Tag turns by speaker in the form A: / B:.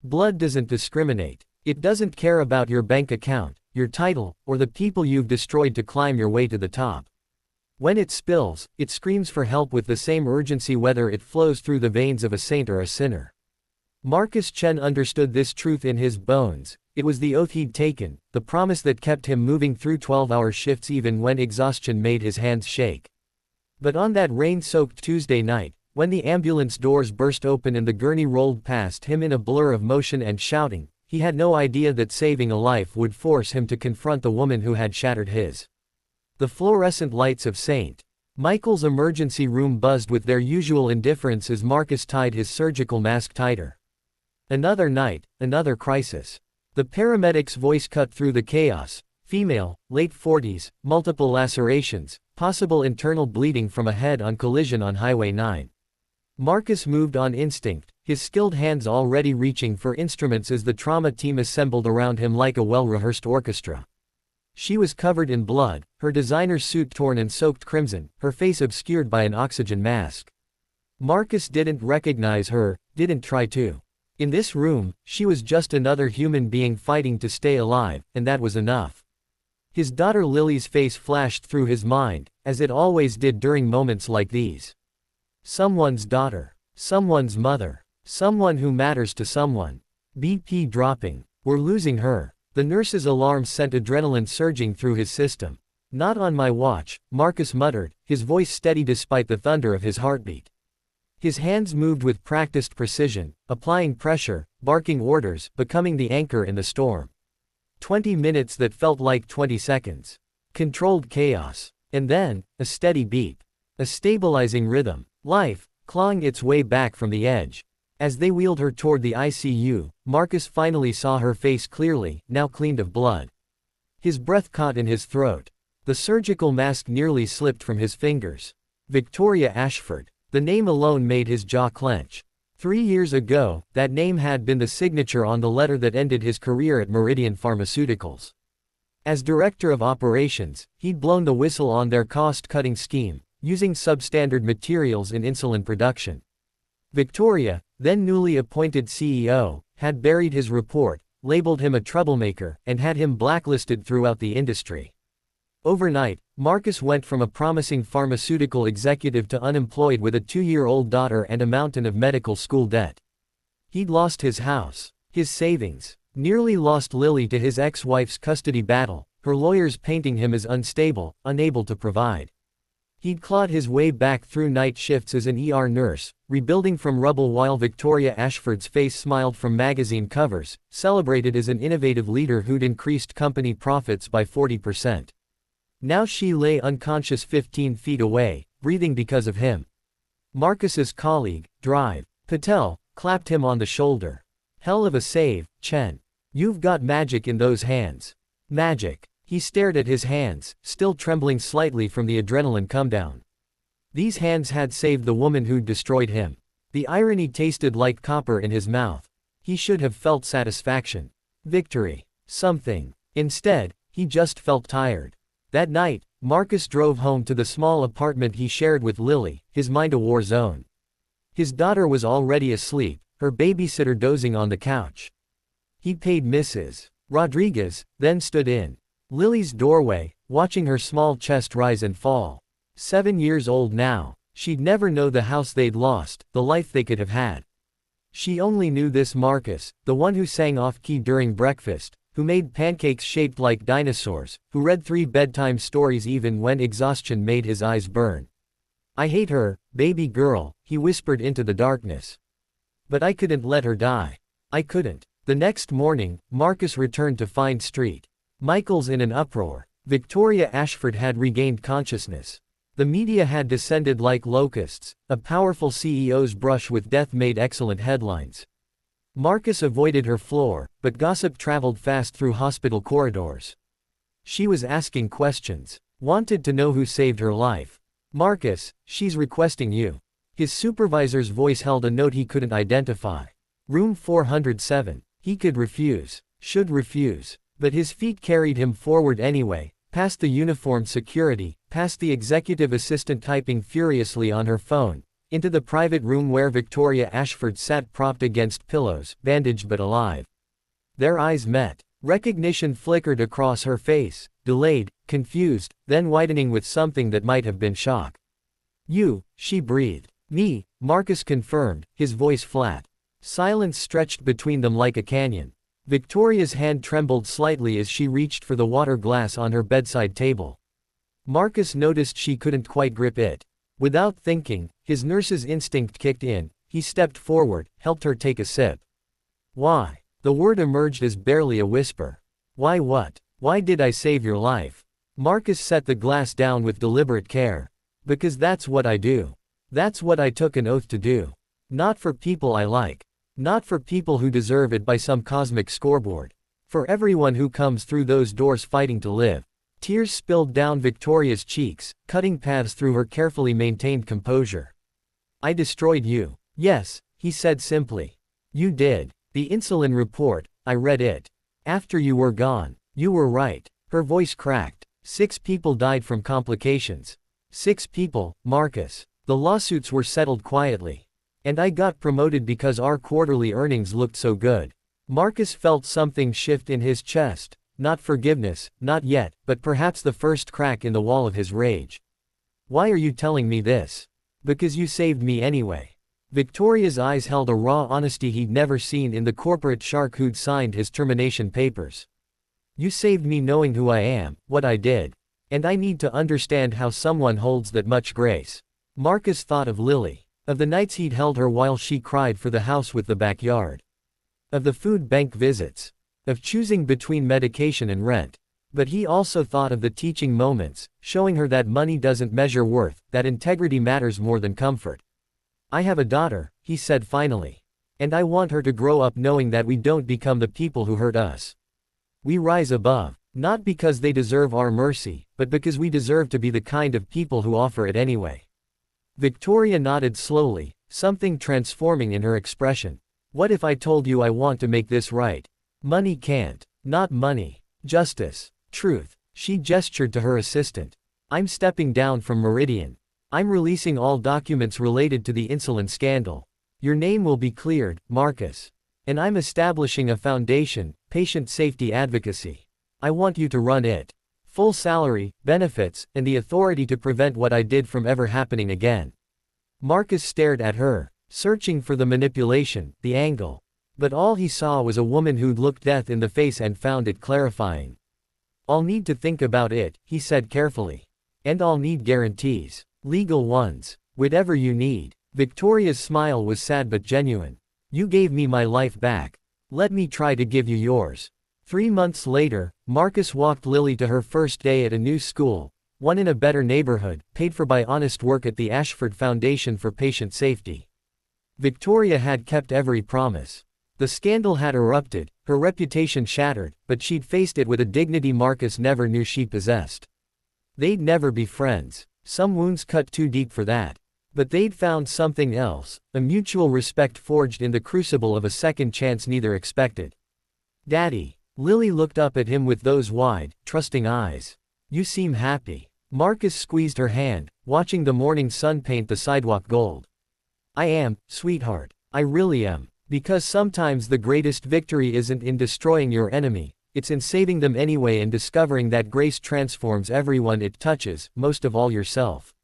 A: Blood doesn't discriminate. It doesn't care about your bank account, your title, or the people you've destroyed to climb your way to the top. When it spills, it screams for help with the same urgency whether it flows through the veins of a saint or a sinner. Marcus Chen understood this truth in his bones. It was the oath he'd taken, the promise that kept him moving through 12-hour shifts even when exhaustion made his hands shake. But on that rain-soaked Tuesday night, when the ambulance doors burst open and the gurney rolled past him in a blur of motion and shouting, he had no idea that saving a life would force him to confront the woman who had shattered his. The fluorescent lights of St. Michael's emergency room buzzed with their usual indifference as Marcus tied his surgical mask tighter. Another night, another crisis. The paramedic's voice cut through the chaos. Female, late 40s, multiple lacerations, possible internal bleeding from a head-on collision on Highway 9. Marcus moved on instinct, his skilled hands already reaching for instruments as the trauma team assembled around him like a well-rehearsed orchestra. She was covered in blood, her designer suit torn and soaked crimson, her face obscured by an oxygen mask. Marcus didn't recognize her, didn't try to. In this room, she was just another human being fighting to stay alive, and that was enough. His daughter Lily's face flashed through his mind, as it always did during moments like these. Someone's daughter. Someone's mother. Someone who matters to someone. BP dropping. We're losing her. The nurse's alarm sent adrenaline surging through his system. Not on my watch, Marcus muttered, his voice steady despite the thunder of his heartbeat. His hands moved with practiced precision, applying pressure, barking orders, becoming the anchor in the storm. 20 minutes that felt like 20 seconds. Controlled chaos. And then, a steady beep. A stabilizing rhythm. Life, clawing its way back from the edge. As they wheeled her toward the ICU, Marcus finally saw her face clearly, now cleaned of blood. His breath caught in his throat. The surgical mask nearly slipped from his fingers. Victoria Ashford. The name alone made his jaw clench. 3 years ago, that name had been the signature on the letter that ended his career at Meridian Pharmaceuticals. As director of operations, he'd blown the whistle on their cost-cutting scheme, using substandard materials in insulin production. Victoria, then newly appointed CEO, had buried his report, labeled him a troublemaker, and had him blacklisted throughout the industry. Overnight, Marcus went from a promising pharmaceutical executive to unemployed with a 2-year-old daughter and a mountain of medical school debt. He'd lost his house, his savings, nearly lost Lily to his ex-wife's custody battle, her lawyers painting him as unstable, unable to provide. He'd clawed his way back through night shifts as an ER nurse, rebuilding from rubble while Victoria Ashford's face smiled from magazine covers, celebrated as an innovative leader who'd increased company profits by 40%. Now she lay unconscious 15 feet away, breathing because of him. Marcus's colleague, Drive Patel, clapped him on the shoulder. Hell of a save, Chen. You've got magic in those hands. Magic. He stared at his hands, still trembling slightly from the adrenaline comedown. These hands had saved the woman who'd destroyed him. The irony tasted like copper in his mouth. He should have felt satisfaction. Victory. Something. Instead, he just felt tired. That night, Marcus drove home to the small apartment he shared with Lily, his mind a war zone. His daughter was already asleep, her babysitter dozing on the couch. He paid Mrs. Rodriguez, then stood in Lily's doorway, watching her small chest rise and fall. 7 years old now, she'd never know the house they'd lost, the life they could have had. She only knew this Marcus, the one who sang off-key during breakfast, who made pancakes shaped like dinosaurs, who read 3 bedtime stories even when exhaustion made his eyes burn. I hate her, baby girl, he whispered into the darkness. But I couldn't let her die. I couldn't. The next morning, Marcus returned to Fine Street. Michael's in an uproar. Victoria Ashford had regained consciousness. The media had descended like locusts, a powerful CEO's brush with death made excellent headlines. Marcus avoided her floor, but gossip traveled fast through hospital corridors. She was asking questions. Wanted to know who saved her life. Marcus, she's requesting you. His supervisor's voice held a note he couldn't identify. Room 407. He could refuse. Should refuse. But his feet carried him forward anyway, past the uniformed security, past the executive assistant typing furiously on her phone, Into the private room where Victoria Ashford sat propped against pillows, bandaged but alive. Their eyes met. Recognition flickered across her face, delayed, confused, then widening with something that might have been shock. "You," she breathed. "Me," Marcus confirmed, his voice flat. Silence stretched between them like a canyon. Victoria's hand trembled slightly as she reached for the water glass on her bedside table. Marcus noticed she couldn't quite grip it. Without thinking, his nurse's instinct kicked in. He stepped forward, helped her take a sip. "Why?" The word emerged as barely a whisper. "Why what? Why did I save your life?" Marcus set the glass down with deliberate care. "Because that's what I do. That's what I took an oath to do. Not for people I like. Not for people who deserve it by some cosmic scoreboard. For everyone who comes through those doors fighting to live." Tears spilled down Victoria's cheeks, cutting paths through her carefully maintained composure. "I destroyed you." "Yes," he said simply. "You did. The insulin report, I read it. After you were gone. You were right." Her voice cracked. 6 people died from complications. 6 people, Marcus. The lawsuits were settled quietly. And I got promoted because our quarterly earnings looked so good. Marcus felt something shift in his chest. Not forgiveness, not yet, but perhaps the first crack in the wall of his rage. "Why are you telling me this?" "Because you saved me anyway." Victoria's eyes held a raw honesty he'd never seen in the corporate shark who'd signed his termination papers. "You saved me knowing who I am, what I did. And I need to understand how someone holds that much grace." Marcus thought of Lily. Of the nights he'd held her while she cried for the house with the backyard. Of the food bank visits. Of choosing between medication and rent. But he also thought of the teaching moments, showing her that money doesn't measure worth, that integrity matters more than comfort. "I have a daughter," he said finally. "And I want her to grow up knowing that we don't become the people who hurt us. We rise above, not because they deserve our mercy, but because we deserve to be the kind of people who offer it anyway." Victoria nodded slowly, something transforming in her expression. "What if I told you I want to make this right? Money can't. Not money. Justice. Truth." She gestured to her assistant. "I'm stepping down from Meridian. I'm releasing all documents related to the insulin scandal. Your name will be cleared, Marcus. And I'm establishing a foundation, Patient Safety Advocacy. I want you to run it. Full salary, benefits, and the authority to prevent what I did from ever happening again." Marcus stared at her, searching for the manipulation, the angle. But all he saw was a woman who'd looked death in the face and found it clarifying. "I'll need to think about it," he said carefully. "And I'll need guarantees. Legal ones. Whatever you need." Victoria's smile was sad but genuine. "You gave me my life back. Let me try to give you yours." 3 months later, Marcus walked Lily to her first day at a new school, one in a better neighborhood, paid for by honest work at the Ashford Foundation for Patient Safety. Victoria had kept every promise. The scandal had erupted, her reputation shattered, but she'd faced it with a dignity Marcus never knew she possessed. They'd never be friends. Some wounds cut too deep for that. But they'd found something else, a mutual respect forged in the crucible of a second chance neither expected. "Daddy." Lily looked up at him with those wide, trusting eyes. "You seem happy." Marcus squeezed her hand, watching the morning sun paint the sidewalk gold. "I am, sweetheart. I really am. Because sometimes the greatest victory isn't in destroying your enemy, it's in saving them anyway and discovering that grace transforms everyone it touches, most of all yourself."